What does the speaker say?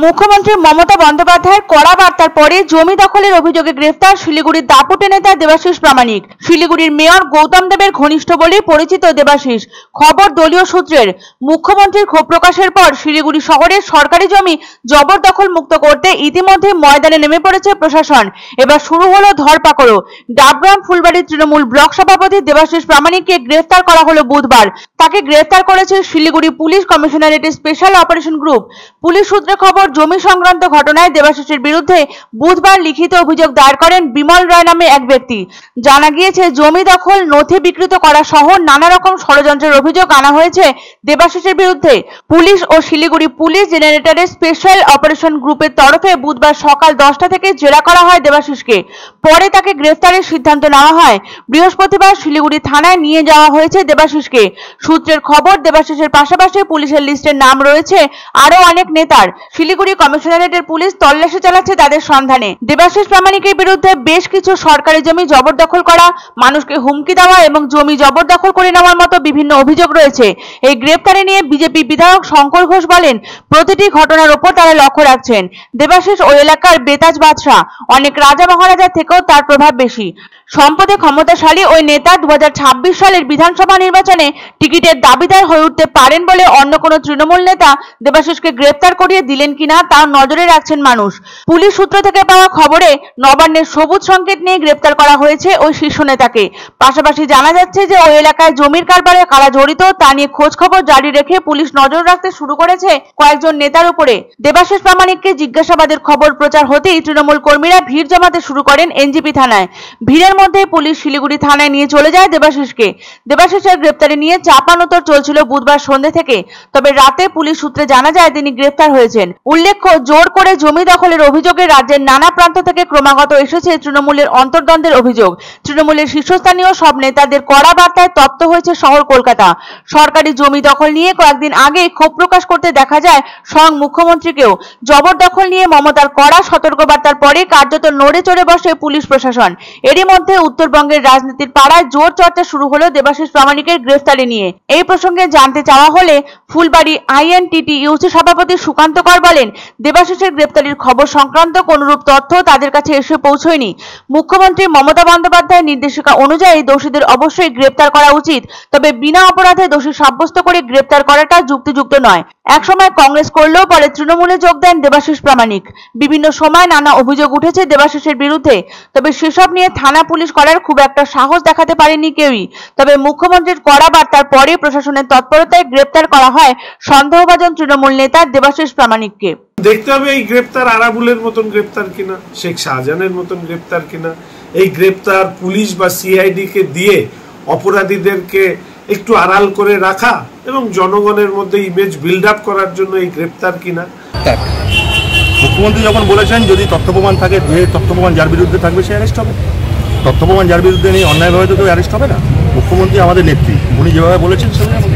মুখ্যমন্ত্রী মমতা বন্দ্যোপাধ্যায়ের কড়া বার্তার পরে জমি দখলের অভিযোগে গ্রেফতার শিলিগুড়ির দাপুটে নেতা দেবাশিস প্রামাণিক। শিলিগুড়ির মেয়র গৌতম দেবের ঘনিষ্ঠ বলেই পরিচিত দেবাশিস। খবর দলীয় সূত্রের। মুখ্যমন্ত্রীর ক্ষোভ প্রকাশের পর শিলিগুড়ি শহরের সরকারি জমি জবরদখল মুক্ত করতে ইতিমধ্যে ময়দানে নেমে পড়েছে প্রশাসন। এবার শুরু হলো ধরপাকড়ও। ডাবগ্রাম ফুলবাড়ির তৃণমূল ব্লক সভাপতি দেবাশিস প্রামাণিককে গ্রেফতার করা হলো বুধবার। তাকে গ্রেফতার করেছে শিলিগুড়ি পুলিশ কমিশনারেটের স্পেশাল অপারেশন গ্রুপ। পুলিশ সূত্রে খবর, জমি সংক্রান্ত ঘটনায় দেবাশিসের বিরুদ্ধে বুধবার লিখিত অভিযোগ দায়ের করেন বিমল রায় নামে এক ব্যক্তি। জানা গিয়েছে, জমি দখল, নথি বিকৃত করা সহ নানা রকম ষড়যন্ত্রের অভিযোগ আনা হয়েছে দেবাশিসের বিরুদ্ধে। পুলিশ ও শিলিগুড়ি পুলিশ জেনারেটরের স্পেশাল অপারেশন গ্রুপের তরফে বুধবার সকাল 10টা থেকে জেরা করা হয় দেবাশিসকে। পরে তাকে গ্রেফতারের সিদ্ধান্ত নেওয়া হয়। বৃহস্পতিবার শিলিগুড়ি থানায় নিয়ে যাওয়া হয়েছে দেবাশিসকে। সূত্রের খবর, দেবাশিসের পাশাপাশি পুলিশের লিস্টের নাম রয়েছে আরো অনেক নেতার। শিলিগুড়ি কমিশনারেটের পুলিশ তল্লাশি চালাচ্ছে তাদের সন্ধানে। দেবাশিস প্রামাণিকের বিরুদ্ধে বেশ কিছু সরকারি জমি জবরদখল করা, মানুষকে হুমকি দেওয়া এবং জমি জবরদখল করে নেওয়ার মতো বিভিন্ন অভিযোগ রয়েছে। এই গ্রেফতারি নিয়ে বিজেপি বিধায়ক শঙ্কর ঘোষ বলেন, প্রতিটি ঘটনার উপর তারা লক্ষ্য রাখছেন। দেবাশিস ওই এলাকার বেতাজ বাদশা, অনেক রাজা মহারাজার থেকেও তার প্রভাব বেশি। সম্পদে ক্ষমতাশালী ওই নেতা 2026 সালের বিধানসভা নির্বাচনে টিকিটের দাবিদার হয়ে উঠতে পারেন বলে অন্য কোনো তৃণমূল নেতা দেবাশিসকে গ্রেফতার করিয়ে দিলেন কিনা তাও নজরে রাখছেন মানুষ। পুলিশ সূত্র থেকে পাওয়া খবরে নবান্নের সবুজ সংকেত নিয়ে গ্রেফতার করা হয়েছে ওই শীর্ষ নেতাকে। পাশাপাশি জানা যাচ্ছে যে ওই এলাকায় জমির কারবারে কারা জড়িত তা নিয়ে খোঁজ খবর জারি রেখে পুলিশ নজর রাখতে শুরু করেছে কয়েকজন নেতার উপরে। দেবাশিস প্রামাণিককে জিজ্ঞাসাবাদের খবর প্রচার হতেই তৃণমূল কর্মীরা ভিড় জমাতে শুরু করেন এনজিপি থানায়। ভিড়ের মধ্যে পুলিশ শিলিগুড়ি থানায় নিয়ে চলে যায় দেবাশিসকে। দেবাশিসের গ্রেফতারি নিয়ে চাপানোতর চলছিল বুধবার সন্ধ্যে থেকে। তবে রাতে পুলিশ সূত্রে জানা যায় তিনি গ্রেফতার হয়েছেন। উল্লেখ্য, জোর করে জমি দখলের অভিযোগে রাজ্যের নানা প্রান্ত থেকে ক্রমাগত এসেছে তৃণমূলের অন্তর্দ্বন্দ্বের অভিযোগ। তৃণমূলের শীর্ষস্থানীয় সব নেতাদের কড়া বার্তায় তপ্ত হয়েছে শহর কলকাতা। সরকারি জমি দখল নিয়ে কয়েকদিন আগে ক্ষোভ প্রকাশ করতে দেখা যায় স্বয়ং মুখ্যমন্ত্রীকেও। জবরদখল নিয়ে মমতার কড়া সতর্কবার্তার পরে কার্যত নড়ে চড়ে বসে পুলিশ প্রশাসন। এরই মধ্যে উত্তরবঙ্গের রাজনীতির পাড়ায় জোর চর্চা শুরু হলো দেবাশিস প্রামাণিকের গ্রেফতারি নিয়ে। এই প্রসঙ্গে জানতে চাওয়া হলে ফুলবাড়ি INTTUC সভাপতি সুকান্ত কর বলেন, দেবাশিসের গ্রেফতারির খবর সংক্রান্ত কোনরূপ তথ্য তাদের কাছে এসে পৌঁছয়নি। মুখ্যমন্ত্রী মমতা বন্দ্যোপাধ্যায়ের নির্দেশিকা অনুযায়ী দোষীদের অবশ্যই গ্রেফতার করা উচিত, তবে বিনা অপরাধে দোষী সাব্যস্ত করে গ্রেফতার করাটা যুক্তিযুক্ত নয়। একসময় কংগ্রেস করলেও পরে তৃণমূলে যোগ দেন দেবাশিস প্রামাণিক। বিভিন্ন সময় নানা অভিযোগ উঠেছে দেবাশিসের বিরুদ্ধে, তবে সেসব নিয়ে থানা পুলিশ করার খুব একটা সাহস দেখাতে পারেনি কেউই। তবে মুখ্যমন্ত্রীর কড়া বার্তার পরে প্রশাসনের তৎপরতায় গ্রেফতার করা হয় সন্দেহভাজন তৃণমূল নেতা দেবাশিস প্রামাণিককে। দেখতে হবে এই গ্রেপ্তার আরাবুলের মতন গ্রেপ্তার কিনা, শেখ শাহজাহানের মতন গ্রেপ্তার কিনা। এই গ্রেপ্তার পুলিশ বা সিআইডি কে দিয়ে অপরাধীদেরকে একটু আড়াল করে রাখা এবং জনগণের মধ্যে ইমেজ বিল্ড আপ করার জন্য এই গ্রেপ্তার কিনা। মুখ্যমন্ত্রী যখন বলেছেন যদি তথ্য প্রমাণ থাকে, যে তথ্য প্রমাণ যার বিরুদ্ধে থাকবে সে অ্যারেস্ট হবে। তথ্য প্রমাণ যার বিরুদ্ধে নেই, অন্যায়ভাবে তো কেউ অ্যারেস্ট হবে না। মুখ্যমন্ত্রী আমাদের নেত্রী, উনি যেভাবে বলেছেন সেভাবে